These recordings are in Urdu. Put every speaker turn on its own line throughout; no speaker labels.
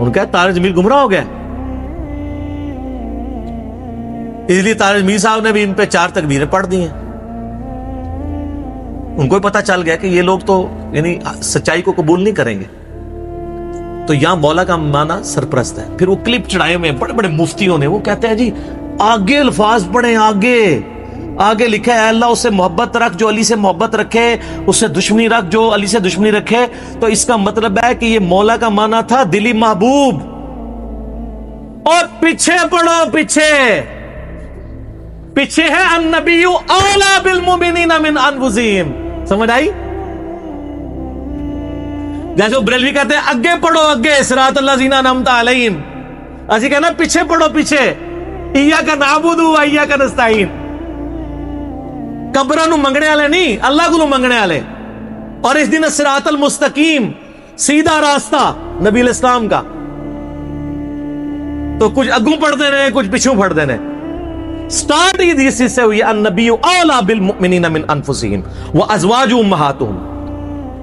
ان کا تارج میر گمراہ ہو گیا، اس لیے تارج میر صاحب نے بھی ان پہ 4 تکبیریں پڑھ دی ہیں. ان کو پتا چل گیا کہ یہ لوگ تو یعنی سچائی کو قبول نہیں کریں گے. تو یہاں مولا کا معنی سرپرست ہے. پھر وہ کلپ چڑھائے ہوئے بڑے بڑے مفتیوں نے، وہ کہتے ہیں جی آگے الفاظ پڑھیں، آگے لکھا ہے اللہ اس سے محبت رکھ جو علی سے محبت رکھے، اس سے دشمنی رکھ جو علی سے دشمنی رکھے. تو اس کا مطلب ہے کہ یہ مولا کا معنی تھا دلی محبوب. اور پیچھے پڑھو، پیچھے ہے النبی اولی بالمؤمنین من انفسہم. سمجھ آئی؟ جیسے وہ بریلوی کہتے ہیں اگے پڑھو، اگے صراط الذین انعمت علیہم، اسی کہنا پیچھے پڑھو، پیچھے ایاک نعبد و ایاک نستعین. قبراں نو منگنے والے نہیں، اللہ کو منگنے والے. اور اس دن صراط المستقیم، سیدھا راستہ نبی الاسلام کا. تو کچھ اگوں پڑھتے رہے، کچھ پچھوں پڑھتے رہے. سٹارٹ ہی اس سے ہوئی النبی اولی بالمؤمنین من انفسہم وازواجہ امہاتہم.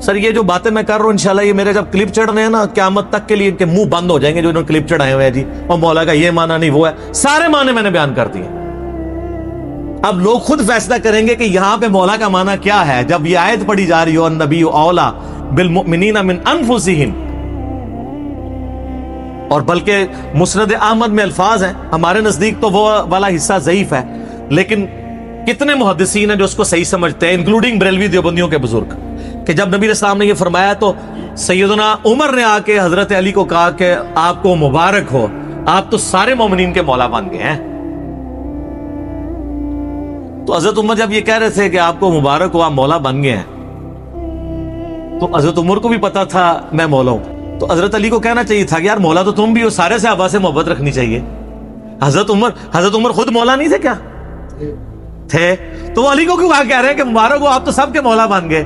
سر یہ جو باتیں میں کر رہا ہوں انشاءاللہ یہ میرے جب کلپ چڑھ رہے ہیں نا قیامت تک کے لیے ان کے منہ بند ہو جائیں گے جو انہوں نے کلپ چڑھائے ہوئے ہیں جی اور مولا کا یہ معنی نہیں وہ ہے. سارے معنی میں نے بیان کر دیے. اب لوگ خود فیصلہ کریں گے کہ یہاں پہ مولا کا معنی کیا ہے. جب یہ آیت پڑھی جا رہی ہو النبی اولی بالمؤمنین من انفسہم، اور بلکہ مسند احمد میں الفاظ ہیں، ہمارے نزدیک تو وہ والا حصہ ضعیف ہے، لیکن کتنے محدثین ہیں جو اس کو صحیح سمجھتے ہیں انکلوڈنگ بریلوی دیوبندیوں کے بزرگ، کہ جب نبی اسلام نے یہ فرمایا تو سیدنا عمر نے آ کے حضرت علی کو کہا کہ آپ کو مبارک ہو، آپ تو سارے مومنین کے مولا بن گئے ہیں. تو حضرت عمر جب یہ کہہ رہے تھے کہ آپ کو مبارک ہو آپ مولا بن گئے ہیں، تو حضرت عمر کو بھی پتا تھا میں مولا ہوں. تو حضرت علی کو کہنا چاہیے تھا کہ یار مولا تو تم بھی ہو، سارے صحابہ سے محبت رکھنی چاہیے. حضرت عمر خود مولا نہیں تھے کیا؟ تھے. تو وہ علی کو کیوں کہہ رہے ہیں کہ مبارک ہو آپ تو سب کے مولا بن گئے؟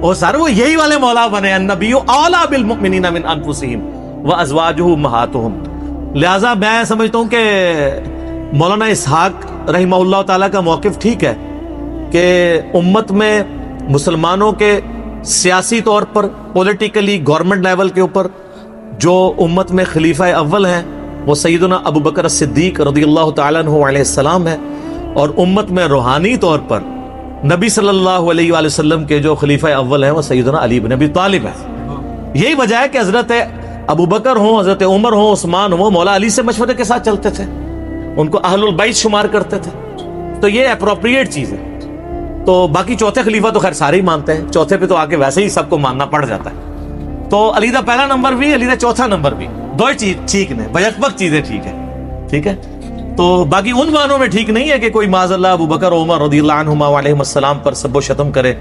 اور سر وہ یہی والے مولا بنے النبی اولی بالمؤمنین من انفسہم وازواجہ امہاتہم. لہذا میں سمجھتا ہوں کہ مولانا اسحاق رحمہ اللہ تعالیٰ کا موقف ٹھیک ہے کہ امت میں مسلمانوں کے سیاسی طور پر پولیٹیکلی گورنمنٹ لیول کے اوپر جو امت میں خلیفہ اول ہیں وہ سیدنا ابو بکر الصدیق رضی اللہ تعالیٰ عنہ علیہ السلام ہے، اور امت میں روحانی طور پر نبی صلی اللہ علیہ وآلہ وسلم کے جو خلیفہ اول ہیں وہ سیدنا علی بن ابی طالب ہے. یہی وجہ ہے کہ حضرت ابو بکر ہوں، حضرت عمر ہوں، عثمان ہوں، مولا علی سے مشورے کے ساتھ چلتے تھے، ان کو اہل البیت شمار کرتے تھے. تو یہ اپروپریٹ چیز ہے. تو باقی چوتھے خلیفہ تو خیر سارے ہی مانتے ہیں، چوتھے پہ تو آگے ویسے ہی سب کو ماننا پڑ جاتا ہے. تو علی دا پہلا نمبر بھی، علی دا چوتھا نمبر بھی، دو ہی چیز ٹھیک نے، بیک وقت چیزیں ٹھیک ہے، ٹھیک ہے. تو باقی ان معنوں میں ٹھیک نہیں ہے کہ کوئی معاذ اللہ ابو بکر عمر رضی اللہ عنہما علیہم السلام پر سب و شتم کرے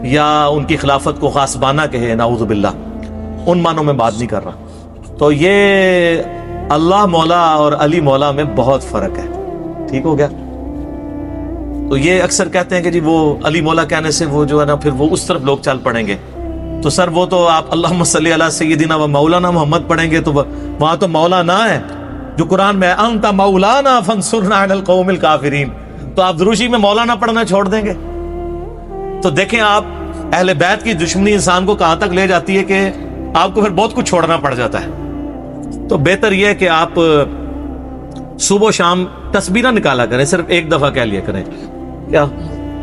یا ان کی خلافت کو غاصبانہ کہے، نعوذ باللہ. ان معنوں میں بات نہیں کر رہا. تو یہ اللہ مولا اور علی مولا میں بہت فرق ہے. ٹھیک ہو گیا. تو یہ اکثر کہتے ہیں کہ جی وہ علی مولا کہنے سے وہ جو ہے نا پھر وہ اس طرف لوگ چل پڑیں گے. تو سر وہ تو آپ اللہم صلی علی سیدنا و مولانا محمد پڑھیں گے تو وہاں تو مولانا ہے جو قرآن میں انت مولانا فانصرنا علی القوم الکافرین. تو آپ دروشی میں مولانا پڑھنا چھوڑ دیں گے؟ تو دیکھیں آپ اہل بیت کی دشمنی انسان کو کہاں تک لے جاتی ہے کہ آپ کو پھر بہت کچھ چھوڑنا پڑ جاتا ہے. تو بہتر یہ ہے کہ آپ صبح و شام تسبیح نکالا کریں، صرف ایک دفعہ کہہ لیا کریں کیا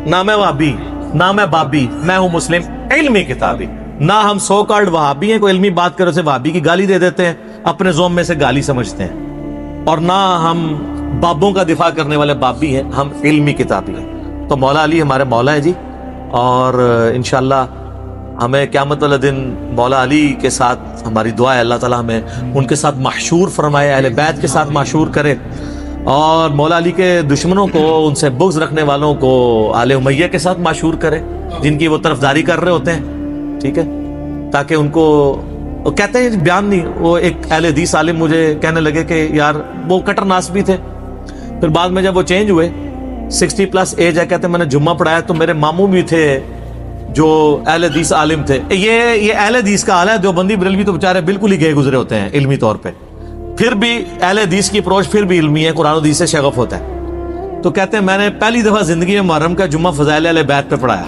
نہ میں وہابی نہ میں بابی، میں ہوں مسلم علمی کتابی. نہ ہم سو کارڈ وہابی ہیں، کوئی علمی بات کرو سے وہابی کی گالی دے دیتے ہیں، اپنے زوم میں سے گالی سمجھتے ہیں. اور نہ ہم بابوں کا دفاع کرنے والے بابی ہیں، ہم علمی کتابی ہیں. تو مولا علی ہمارے مولا ہیں جی، اور انشاءاللہ ہمیں قیامت والے دن مولا علی کے ساتھ ہماری دعا ہے اللہ تعالیٰ ہمیں ان کے ساتھ محشور فرمائے، اہل بیت کے ساتھ محشور کرے، اور مولا علی کے دشمنوں کو، ان سے بغض رکھنے والوں کو آل امیہ کے ساتھ محشور کرے جن کی وہ طرفداری کر رہے ہوتے ہیں. ٹھیک ہے، تاکہ ان کو کہتے ہیں بیان نہیں. وہ ایک اہل حدیث عالم مجھے کہنے لگے کہ یار وہ کٹر ناس بھی تھے، پھر بعد میں جب وہ چینج ہوئے 60+ ایج ہے، کہتے ہیں میں نے جمعہ پڑھایا تو میرے ماموں بھی تھے جو اہل حدیث عالم تھے. یہ اہل حدیث کا حال ہے. دیوبندی بریلوی تو بیچارے بالکل ہی گئے گزرے ہوتے ہیں علمی طور پہ، پھر بھی اہل حدیث کی اپروچ پھر بھی علمی ہے، قرآن و حدیث سے شغف ہوتا ہے. تو کہتے ہیں میں نے پہلی دفعہ زندگی میں محرم کا جمعہ فضائل اہل بیت پہ پڑھایا.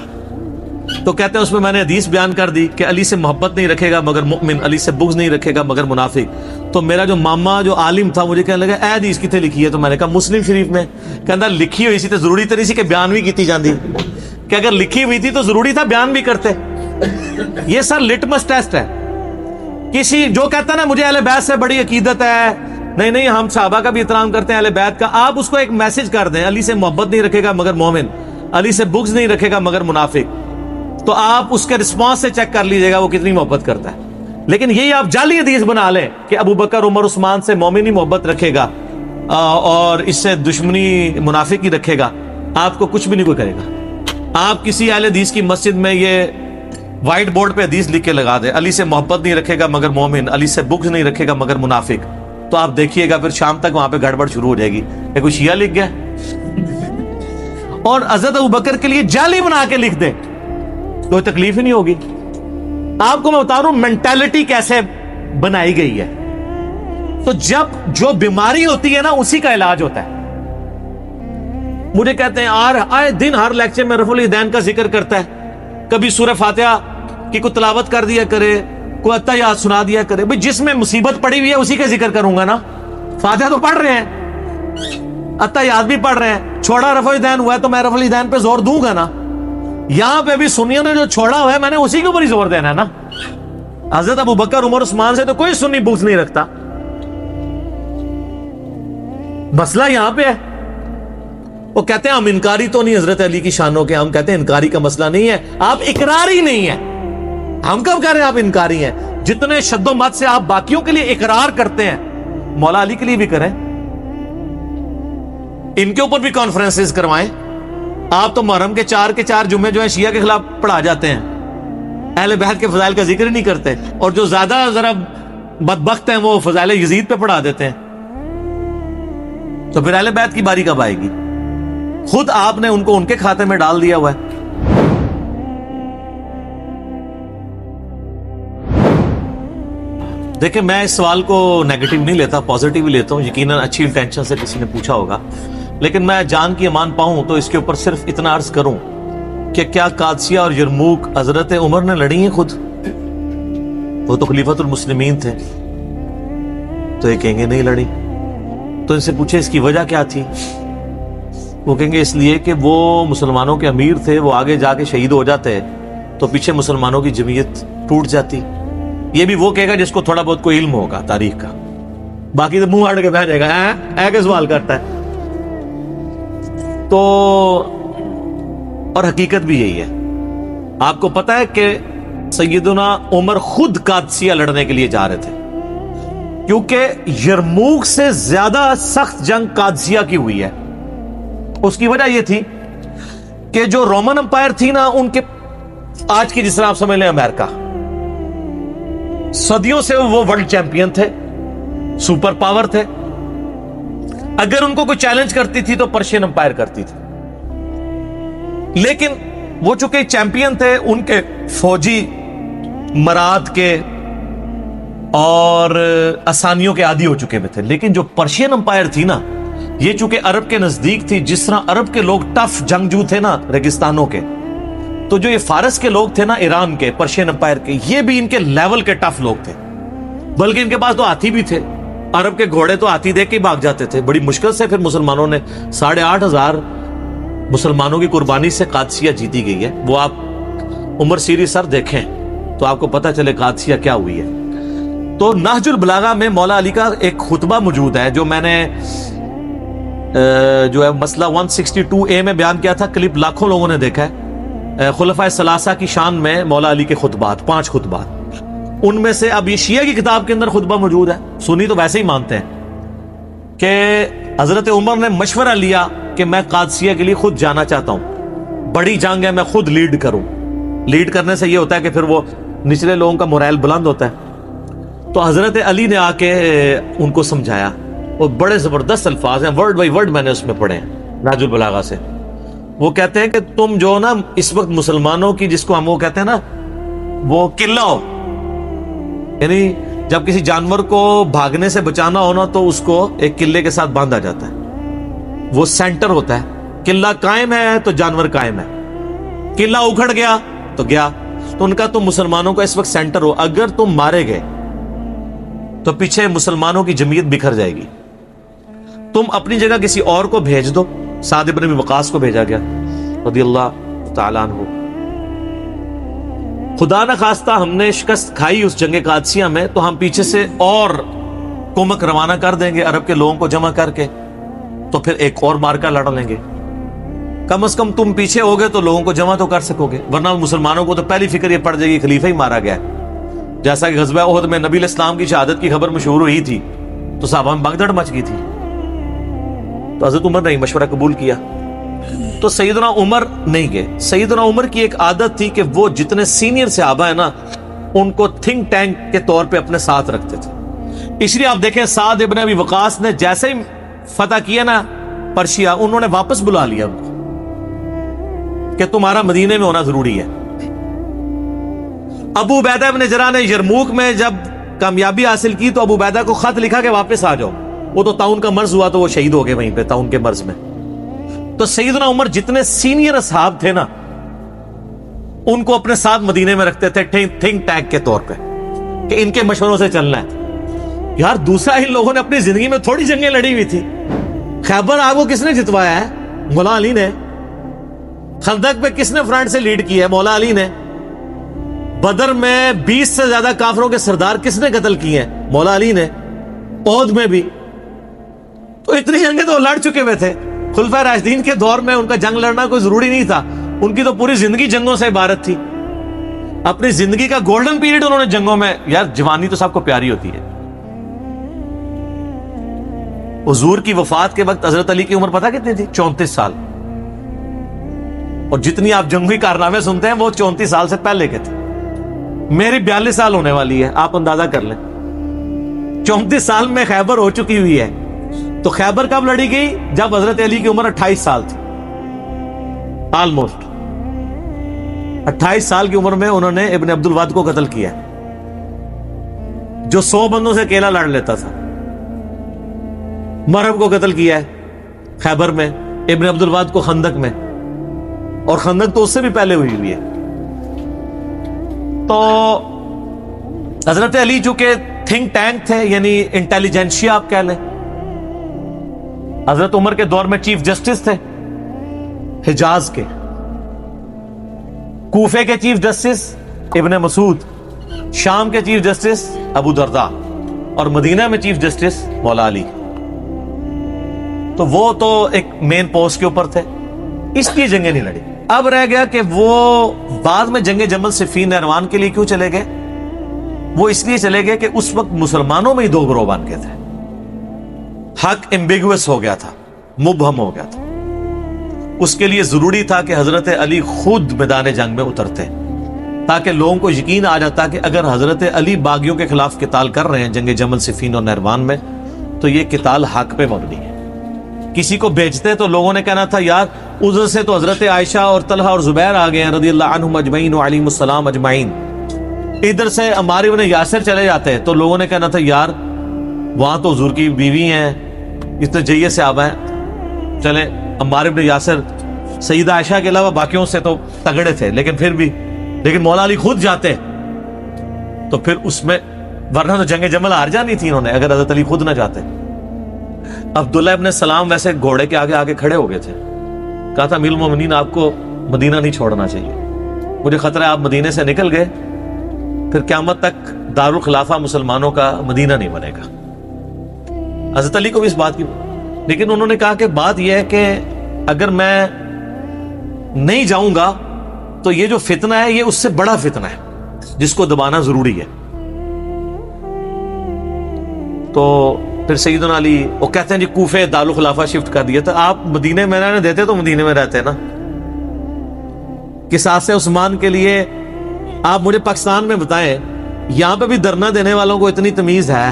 تو کہتے ہیں اس میں میں نے حدیث بیان کر دی کہ علی سے محبت نہیں رکھے گا مگر مؤمن، علی سے بغض نہیں رکھے گا مگر منافق۔ تو میرا جو ماما جو عالم تھا مجھے کہنے لگا اے حدیث کتنے لکھی ہے؟ تو میں نے کہا مسلم شریف میں۔ کہنا لکھی ہوئی سی تو ضروری تو نہیں سی کہ بیان بھی کیتی جاندی، کہ اگر لکھی ہوئی تھی تو ضروری تھا بیان بھی کرتے۔ یہ سر لٹمس ٹیسٹ ہے۔ کسی جو کہتا ہے نا مجھے اہل بیت سے بڑی عقیدت ہے، نہیں نہیں ہم صحابہ کا بھی احترام کرتے ہیں اہل بیت کا، آپ اس کو ایک میسج کر دیں علی سے محبت نہیں رکھے گا مگر مومن، علی سے بغض نہیں رکھے گا مگر منافق، تو آپ اس کے رسپانس سے چیک کر لیجئے گا وہ کتنی محبت کرتا ہے۔ لیکن یہی آپ جعلی حدیث بنا لیں کہ ابو بکر عمر عثمان سے مومن ہی محبت رکھے گا اور اس سے دشمنی منافق ہی رکھے گا، آپ کو کچھ بھی نہیں کوئی کرے گا۔ آپ کسی اہل حدیث کی مسجد میں یہ وائٹ بورڈ پہ حدیث لکھ کے لگا دیں علی سے محبت نہیں رکھے گا مگر مومن، علی سے بغض نہیں رکھے گا مگر منافق، تو آپ دیکھیے گا پھر شام تک وہاں پہ گڑبڑ شروع ہو جائے گی کہ کوئی شیعہ لکھ گیا۔ اور حضرت ابو بکر کے لیے جعلی بنا کے لکھ دیں، کوئی تکلیف ہی نہیں ہوگی۔ آپ کو میں بتا رہا ہوں مینٹالٹی کیسے بنائی گئی ہے۔ تو جب جو بیماری ہوتی ہے نا اسی کا علاج ہوتا ہے۔ مجھے کہتے ہیں آئے دن ہر لیکچر میں رفع الیدین کا ذکر کرتا ہے، کبھی سورہ فاتحہ کی کوئی تلاوت کر دیا کرے، کوئی اتحیات سنا دیا کرے۔ بھئی جس میں مصیبت پڑی ہوئی ہے اسی کا ذکر کروں گا نا، فاتحہ تو پڑھ رہے ہیں، اتحیات بھی پڑھ رہے ہیں، چھوڑا رفع الیدین ہوا ہے تو میں رفع الیدین پہ زور دوں گا نا۔ یہاں پہ بھی سنیوں نے جو چھوڑا ہوا ہے میں نے اسی کے اوپر ہی زور دینا ہے نا۔ حضرت ابو بکر عمر عثمان سے تو کوئی سنی بغض نہیں رکھتا، مسئلہ یہاں پہ ہے۔ وہ کہتے ہیں ہم انکاری تو نہیں حضرت علی کی شانوں کے، ہم کہتے ہیں انکاری کا مسئلہ نہیں ہے، آپ اقراری نہیں ہے۔ ہم کب کہہ رہے ہیں آپ انکاری ہیں؟ جتنے شد و مت سے آپ باقیوں کے لیے اقرار کرتے ہیں مولا علی کے لیے بھی کریں، ان کے اوپر بھی کانفرنسز کروائیں۔ آپ تو محرم کے چار جمعے جو ہیں شیعہ کے خلاف پڑھا جاتے ہیں، اہل بیت کے فضائل کا ذکر نہیں کرتے، اور جو زیادہ ذرا بدبخت ہیں وہ فضائل یزید پہ پڑھا دیتے ہیں۔ تو پھر اہل بیت کی باری کب آئے گی؟ خود آپ نے ان کو ان کے کھاتے میں ڈال دیا ہوا ہے۔ دیکھیں میں اس سوال کو نیگیٹو نہیں لیتا، پازیٹیو ہی لیتا ہوں، یقیناً اچھی انٹینشن سے کسی نے پوچھا ہوگا، لیکن میں جان کی امان پاؤں تو اس کے اوپر صرف اتنا عرض کروں کہ کیا قادسیہ اور یرموک حضرت عمر نے لڑی ہیں خود؟ وہ تو خلیفۃ المسلمین تھے، تو یہ کہیں گے نہیں لڑی۔ تو ان سے پوچھے اس کی وجہ کیا تھی؟ وہ کہیں گے اس لیے کہ وہ مسلمانوں کے امیر تھے، وہ آگے جا کے شہید ہو جاتے تو پیچھے مسلمانوں کی جمعیت ٹوٹ جاتی۔ یہ بھی وہ کہے گا جس کو تھوڑا بہت کوئی علم ہوگا تاریخ کا، باقی تو منہ ہٹ کے بیٹھ جائے گا اے کے سوال کرتا ہے۔ تو اور حقیقت بھی یہی ہے۔ آپ کو پتا ہے کہ سیدنا عمر خود قادسیہ لڑنے کے لیے جا رہے تھے، کیونکہ یرموک سے زیادہ سخت جنگ قادسیہ کی ہوئی ہے۔ اس کی وجہ یہ تھی کہ جو رومن امپائر تھی نا، ان کے آج کی جس طرح آپ سمجھ لیں امریکہ، صدیوں سے وہ ورلڈ چیمپئن تھے، سپر پاور تھے۔ اگر ان کو کوئی چیلنج کرتی تھی تو پرشین امپائر کرتی تھی، لیکن وہ چونکہ چیمپئن تھے، ان کے فوجی مراد کے اور آسانیوں کے عادی ہو چکے ہوئے تھے۔ لیکن جو پرشین امپائر تھی نا، یہ چونکہ عرب کے نزدیک تھی، جس طرح عرب کے لوگ ٹف جنگجو تھے نا ریگستانوں کے، تو جو یہ فارس کے لوگ تھے نا، ایران کے، پرشین امپائر کے، یہ بھی ان کے لیول کے ٹف لوگ تھے۔ بلکہ ان کے پاس تو ہاتھی بھی تھے، عرب کے گھوڑے تو ہاتھی دیکھ کے بھاگ جاتے تھے۔ بڑی مشکل سے پھر مسلمانوں نے 8,500 مسلمانوں کی قربانی سے قادسیہ جیتی گئی ہے۔ وہ آپ عمر سیریز سر دیکھیں تو آپ کو پتہ چلے قادسیہ کیا ہوئی ہے۔ تو نہج البلاغہ میں مولا علی کا ایک خطبہ موجود ہے جو میں نے جو ہے مسئلہ 162A میں بیان کیا تھا، کلپ لاکھوں لوگوں نے دیکھا ہے۔ خلفائے ثلاثہ کی شان میں مولا علی کے خطبات، 5 خطبات، ان میں سے اب یہ شیعہ کی کتاب کے اندر خطبہ موجود ہے۔ سنی تو ویسے ہی مانتے ہیں کہ حضرت عمر نے مشورہ لیا کہ میں قادسیہ کے لیے خود جانا چاہتا ہوں، بڑی جنگ ہے، میں خود لیڈ کروں۔ لیڈ کرنے سے یہ ہوتا ہے کہ پھر وہ نچلے لوگوں کا مورائل بلند ہوتا ہے۔ تو حضرت علی نے آ کے ان کو سمجھایا، اور بڑے زبردست الفاظ ہیں، ورڈ بائی ورڈ میں نے اس میں پڑھے ہیں نہج البلاغہ سے۔ وہ کہتے ہیں کہ تم جو نا اس وقت مسلمانوں کی، جس کو ہم وہ کہتے ہیں نا، وہ قلعہ ہو، یعنی جب کسی جانور کو بھاگنے سے بچانا ہونا تو اس کو ایک قلعے کے ساتھ باندھا جاتا ہے، وہ سینٹر ہوتا ہے۔ قلعہ قائم ہے تو جانور قائم ہے، قلعہ اکھڑ گیا تو گیا تو ان کا تم مسلمانوں کا اس وقت سینٹر ہو، اگر تم مارے گئے تو پیچھے مسلمانوں کی جمعیت بکھر جائے گی، تم اپنی جگہ کسی اور کو بھیج دو۔ سعد ابن ابی وقاص کو بھیجا گیا رضی اللہ تعالیٰ عنہ۔ خدا نہ خواستہ ہم نے شکست کھائی اس جنگ قادسیہ میں تو ہم پیچھے سے اور کمک روانہ کر دیں گے عرب کے لوگوں کو جمع کر کے، تو پھر ایک اور مارکا لڑ لیں گے۔ کم از کم تم پیچھے ہو گئے تو لوگوں کو جمع تو کر سکو گے، ورنہ مسلمانوں کو تو پہلی فکر یہ پڑ جائے گی خلیفہ ہی مارا گیا ہے۔ جیسا کہ غزوہ احد میں نبی علیہ السلام کی شہادت کی خبر مشہور ہوئی تھی تو صحابہ میں بھگدڑ مچ گئی تھی، تو حضرت عمر نے مشورہ قبول کیا، تو سیدنا عمر نہیں گئے۔ سیدنا عمر کی ایک عادت تھی کہ وہ جتنے سینئر صحابہ ہیں نا ان کو تھنک ٹینک کے طور پہ اپنے ساتھ رکھتے تھے۔ اس لیے آپ دیکھیں سعد ابن ابی وقاص نے جیسے ہی فتح کیا نا پرشیا، انہوں نے واپس بلا لیا ان کو کہ تمہارا مدینے میں ہونا ضروری ہے۔ ابو عبیدہ ابن جراح نے یرموک میں جب کامیابی حاصل کی تو ابو عبیدہ کو خط لکھا کہ واپس آ جاؤ، وہ تو طاعون کا مرض ہوا تو وہ شہید ہو گئے وہیں پہ طاعون کے مرض میں۔ تو سیدنا عمر جتنے سینئر اصحاب تھے نا ان کو اپنے ساتھ مدینے میں رکھتے تھے تھنک ٹینک کے طور پہ کہ ان کے مشوروں سے چلنا ہے۔ یار دوسرا ان لوگوں نے اپنی زندگی میں تھوڑی جنگیں لڑی ہوئی تھی۔ خیبر آپ کو کس نے جتوایا ہے؟ مولا علی نے۔ خندق پہ کس نے فرنٹ سے لیڈ کی ہے؟ مولا علی نے۔ بدر میں 20 سے زیادہ کافروں کے سردار کس نے قتل کیے ہیں؟ مولا علی نے۔ احد میں بھی۔ تو اتنی جنگیں تو لڑ چکے ہوئے تھے۔ خلفائے راشدین کے دور میں ان کا جنگ لڑنا کوئی ضروری نہیں تھا، ان کی تو پوری زندگی جنگوں سے عبارت تھی۔ اپنی زندگی کا گولڈن پیریڈ انہوں نے جنگوں میں، یار جوانی تو سب کو پیاری ہوتی ہے۔ حضور کی وفات کے وقت حضرت علی کی عمر پتہ کتنی تھی؟ 34 سال۔ اور جتنی آپ جنگی کارنامے سنتے ہیں وہ 34 سال سے پہلے کے تھے۔ میری 42 سال ہونے والی ہے، آپ اندازہ کر لیں۔ 34 سال میں خیبر ہو چکی ہوئی ہے۔ تو خیبر کب لڑی گئی؟ جب حضرت علی کی عمر 28 سال تھی، آلموسٹ 28 سال کی عمر میں انہوں نے ابن عبد الود کو قتل کیا جو 100 بندوں سے اکیلا لڑ لیتا تھا۔ مرہب کو قتل کیا ہے خیبر میں، ابن عبد الود کو خندق میں، اور خندق تو اس سے بھی پہلے ہوئی ہوئی ہے۔ تو حضرت علی چونکہ تھنک ٹینک تھے، یعنی انٹیلیجنشیا آپ کہہ لیں۔ حضرت عمر کے دور میں چیف جسٹس تھے حجاز کے، کوفے کے چیف جسٹس ابن مسعود، شام کے چیف جسٹس ابو درداء، اور مدینہ میں چیف جسٹس مولا علی۔ تو وہ تو ایک مین پوسٹ کے اوپر تھے، اس لیے جنگیں نہیں لڑی۔ اب رہ گیا کہ وہ بعد میں جنگ جمل صفین نہروان کے لیے کیوں چلے گئے؟ وہ اس لیے چلے گئے کہ اس وقت مسلمانوں میں ہی دو گروہ بن گئے تھے، حق ایمبیگوس ہو گیا تھا، مبہم ہو گیا تھا۔ اس کے لیے ضروری تھا کہ حضرت علی خود میدان جنگ میں اترتے تاکہ لوگوں کو یقین آ جاتا کہ اگر حضرت علی باغیوں کے خلاف قتال کر رہے ہیں جنگ جمل صفین اور نہروان میں تو یہ قتال حق پہ مبنی ہے۔ کسی کو بیچتے تو لوگوں نے کہنا تھا یار ادھر سے تو حضرت عائشہ اور طلحہ اور زبیر آ گئے ہیں رضی اللہ عنہم اجمعین وعلیہم السلام اجمعین، ادھر سے عمار ابن یاسر چلے جاتے ہیں تو لوگوں نے کہنا تھا یار وہاں تو حضور کی بیوی ہیں، اتنے جیے سے آبا ہیں، چلیں عمار ابن یاسر سیدہ عائشہ کے علاوہ باقیوں سے تو تگڑے تھے لیکن مولا علی خود جاتے تو پھر اس میں، ورنہ تو جنگ جمل ہار جانی تھی انہوں نے اگر حضرت علی خود نہ جاتے۔ عبداللہ ابن سلام ویسے گھوڑے کے آگے آگے کھڑے ہو گئے تھے، کہا تھا امیر المومنین آپ کو مدینہ نہیں چھوڑنا چاہیے، مجھے خطرہ ہے آپ مدینے سے نکل گئے پھر قیامت تک دارالخلافہ مسلمانوں کا مدینہ نہیں بنے گا۔ حضرت علی کو بھی اس بات کی، لیکن انہوں نے کہا کہ بات یہ ہے کہ اگر میں نہیں جاؤں گا تو یہ جو فتنہ ہے یہ اس سے بڑا فتنہ ہے جس کو دبانا ضروری ہے۔ تو پھر سیدنا علی وہ کہتے ہیں جی کوفے دارالخلافہ شفٹ کر دیا تھا، آپ مدینے میں رہنے دیتے تو مدینے میں رہتے نا۔ قصاص عثمان کے لیے آپ مجھے پاکستان میں بتائیں یہاں پہ بھی دھرنا دینے والوں کو اتنی تمیز ہے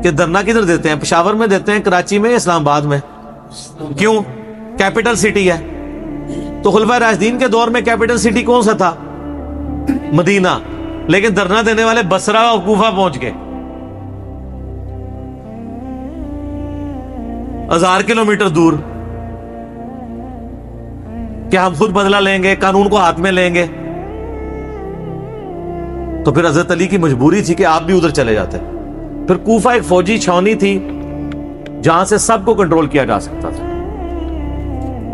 کہ دھرنا کدھر دیتے ہیں؟ پشاور میں دیتے ہیں، کراچی میں، اسلام آباد میں؟ کیوں؟ کیپٹل سٹی ہے۔ تو خلفائے راشدین کے دور میں کیپٹل سٹی کون سا تھا؟ مدینہ، لیکن دھرنا دینے والے بصرہ اور کوفہ پہنچ گئے، 1000 کلومیٹر دور، کہ ہم خود بدلہ لیں گے، قانون کو ہاتھ میں لیں گے۔ تو پھر حضرت علی کی مجبوری تھی کہ آپ بھی ادھر چلے جاتے. پھر کوفہ ایک فوجی چھاونی تھی جہاں سے سب کو کنٹرول کیا جا سکتا تھا,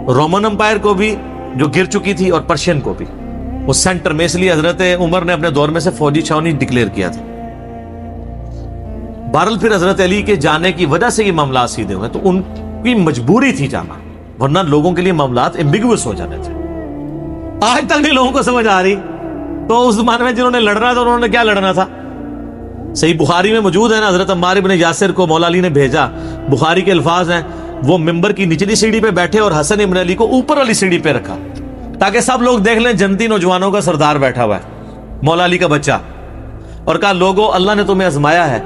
رومن امپائر کو بھی جو گر چکی تھی اور پرشین کو بھی, وہ سینٹر میں. اس لیے حضرت عمر نے اپنے دور میں سے فوجی چھاونی ڈکلیئر کیا تھا. بہرحال پھر حضرت علی کے جانے کی وجہ سے یہ معاملات سیدھے ہوئے, تو ان کی مجبوری تھی جانا, ورنہ لوگوں کے لیے معاملات ایمبیگوس ہو جانے تھے. آج تک نہیں لوگوں کو سمجھ آ رہی. تو اس زمانے میں جنہوں نے لڑنا تھا انہوں نے کیا لڑنا تھا؟ صحیح بخاری میں موجود ہے نا, حضرت عمار بن یاسر کو مولا علی نے بھیجا. بخاری کے الفاظ ہیں, وہ ممبر کی نچلی سیڑھی پہ بیٹھے اور حسن ابن علی کو اوپر والی سیڑھی پہ رکھا تاکہ سب لوگ دیکھ لیں جنتی نوجوانوں کا سردار بیٹھا ہوا ہے, مولا علی کا بچہ. اور کہا لوگو اللہ نے تمہیں آزمایا ہے,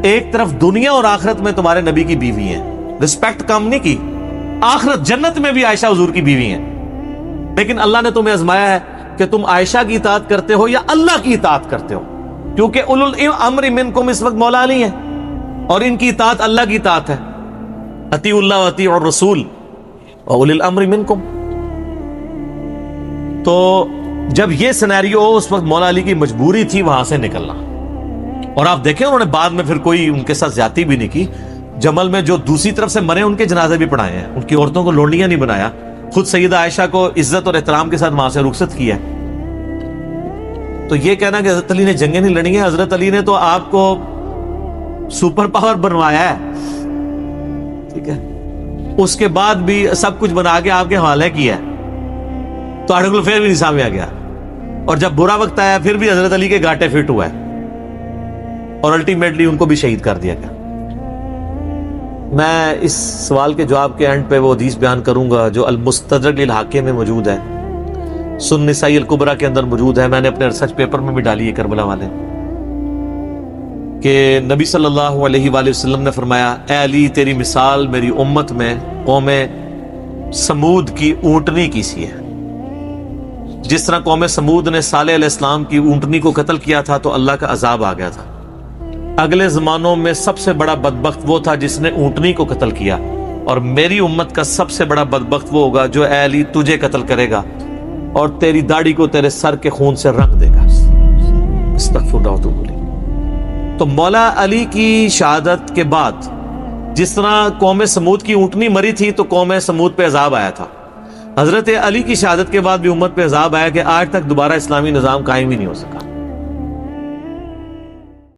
ایک طرف دنیا اور آخرت میں تمہارے نبی کی بیوی ہیں, رسپیکٹ کم نہیں کی, آخرت جنت میں بھی عائشہ حضور کی بیوی ہیں, لیکن اللہ نے تمہیں آزمایا ہے کہ تم عائشہ کی اطاعت کرتے ہو یا اللہ کی اطاعت کرتے ہو, کیونکہ اولو الامر منکم اس وقت مولا علی ہیں اور ان کی اطاعت اللہ کی اطاعت ہے. اطیعوا اللہ واطیعوا الرسول واولی الامر منکم. تو جب یہ سینیریو ہو, اس وقت مولا علی کی مجبوری تھی وہاں سے نکلنا. اور آپ دیکھیں انہوں نے بعد میں پھر کوئی ان کے ساتھ زیادتی بھی نہیں کی. جمل میں جو دوسری طرف سے مرے ان کے جنازے بھی پڑھائے ہیں, ان کی عورتوں کو لونڈیاں نہیں بنایا, خود سیدہ عائشہ کو عزت اور احترام کے ساتھ وہاں سے رخصت کیا. تو یہ کہنا کہ حضرت علی نے جنگیں نہیں لڑی ہیں, حضرت علی نے تو آپ کو سپر پاور بنوایا ہے, ٹھیک ہے, اس کے بعد بھی سب کچھ بنا کے آپ کے حوالے کیا ہے. تو آرٹیکل پھر بھی نہیں سامنے آ گیا, اور جب برا وقت آیا پھر بھی حضرت علی کے گھاٹے فٹ ہوا ہے, اور الٹیمیٹلی ان کو بھی شہید کر دیا گیا. میں اس سوال کے جواب کے اینڈ پہ وہ حدیث بیان کروں گا جو المستدرک للحاکم میں موجود ہے, سنن نسائی الکبریٰ کے اندر موجود ہے. میں نے اپنے ریسرچ پیپر میں بھی ڈالی ہے کربلا والے, کہ نبی صلی اللہ علیہ وآلہ وسلم نے فرمایا, اے علی تیری مثال میری امت میں قوم سمود کی اونٹنی کی سی ہے. جس طرح قوم سمود نے صالح علیہ السلام کی اونٹنی کو قتل کیا تھا تو اللہ کا عذاب آ گیا تھا. اگلے زمانوں میں سب سے بڑا بدبخت وہ تھا جس نے اونٹنی کو قتل کیا, اور میری امت کا سب سے بڑا بدبخت وہ ہوگا جو اے علی تجھے قتل کرے گا اور تیری داڑھی کو تیرے سر کے خون سے رنگ دے گا. استغفر اللہ واتوب الیہ. تو مولا علی کی شہادت کے بعد جس طرح قوم سمود کی اونٹنی مری تھی تو قوم سمود پہ عذاب آیا تھا, حضرت علی کی شہادت کے بعد بھی امت پہ عذاب آیا کہ آج تک دوبارہ اسلامی نظام قائم ہی نہیں ہو سکا.